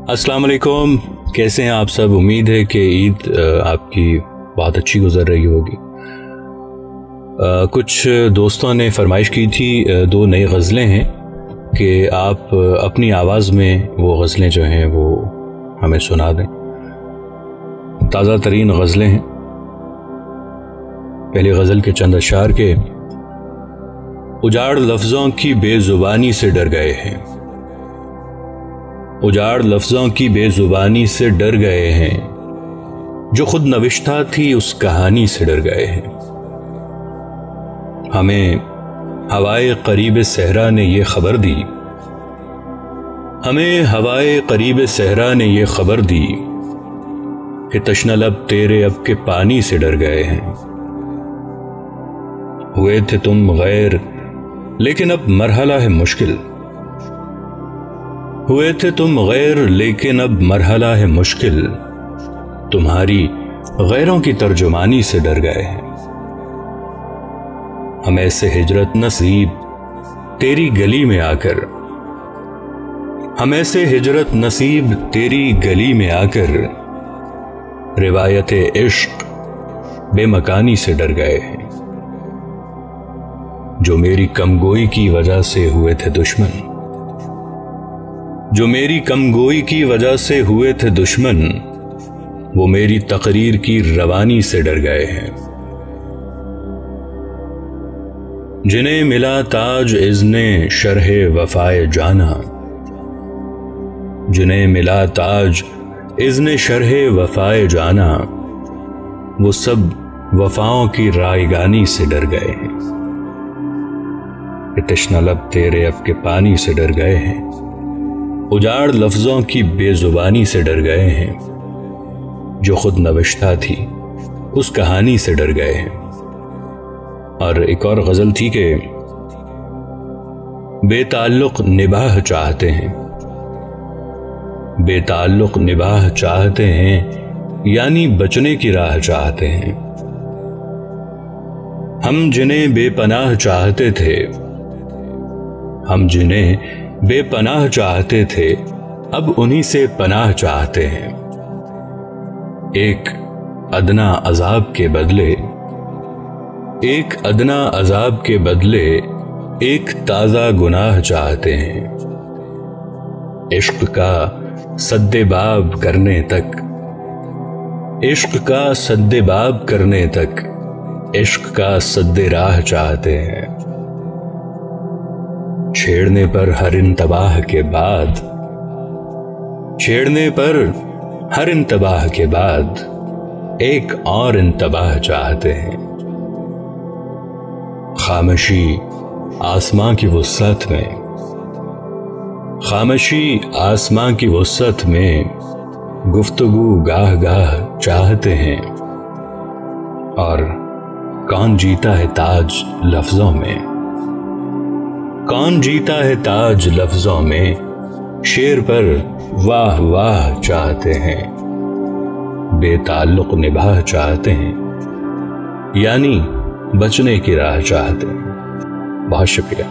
अस्सलाम वालेकुम, कैसे हैं आप सब। उम्मीद है कि ईद आपकी बहुत अच्छी गुजर रही होगी। कुछ दोस्तों ने फरमाइश की थी 2 नई गज़लें हैं कि आप अपनी आवाज़ में वो गज़लें जो हैं वो हमें सुना दें। ताज़ा तरीन गज़लें हैं। पहली गज़ल के चंद अशार के उजाड़ लफ्ज़ों की बेज़ुबानी से डर गए हैं, उजाड़ लफ्ज़ों की बेज़ुबानी से डर गए हैं, जो खुद नविश्ता थी उस कहानी से डर गए हैं। हमें हवाए करीब सहरा ने ये खबर दी, हमें हवाए करीब सहरा ने ये खबर दी कि तश्ना लब तेरे अब के पानी से डर गए हैं। हुए थे तुम गैर लेकिन अब मरहला है मुश्किल, हुए थे तुम गैर लेकिन अब मरहला है मुश्किल, तुम्हारी गैरों की तर्जुमानी से डर गए हैं। हम ऐसे हिजरत नसीब तेरी गली में आकर, हम ऐसे हिजरत नसीब तेरी गली में आकर, रिवायत इश्क बेमकानी से डर गए हैं। जो मेरी कमगोई की वजह से हुए थे दुश्मन, जो मेरी कमगोई की वजह से हुए थे दुश्मन, वो मेरी तकरीर की रवानी से डर गए हैं। जिन्हें मिला ताज इज़्ने शरहे वफाए जाना, जिन्हें मिला ताज इज़्ने शरहे वफाए जाना, वो सब वफाओं की रायगानी से डर गए हैं। तश्ना लब तेरे अब के पानी से डर गए हैं, उजाड़ लफ्ज़ों की बेजुबानी से डर गए हैं, जो खुद नविश्ता थी उस कहानी से डर गए हैं। और एक और गज़ल थी कि बेताल्लुक निबाह चाहते हैं, बेताल्लुक निबाह चाहते हैं, यानी बचने की राह चाहते हैं। हम जिन्हें बेपनाह चाहते थे, हम जिन्हें बेपनाह चाहते थे, अब उन्हीं से पनाह चाहते हैं। एक अदना अजाब के बदले, एक अदना अजाब के बदले एक ताज़ा गुनाह चाहते हैं। इश्क का सद्देबाब करने तक, इश्क का सद्देबाब करने तक, इश्क का सद्दे राह चाहते हैं। छेड़ने पर हर इंतबाह के बाद, छेड़ने पर हर इंतबाह के बाद एक और इंतबाह चाहते हैं। खामोशी आसमां की वुसअत में, खामोशी आसमां की वुसअत में गुफ्तगू गाह गाह चाहते हैं। और कौन जीता है ताज लफ्जों में, कौन जीता है ताज लफ्जों में, शेर पर वाह वाह चाहते हैं। बेताल्लुक निभाह चाहते हैं, यानी बचने की राह चाहते हैं। बहुत शुक्रिया।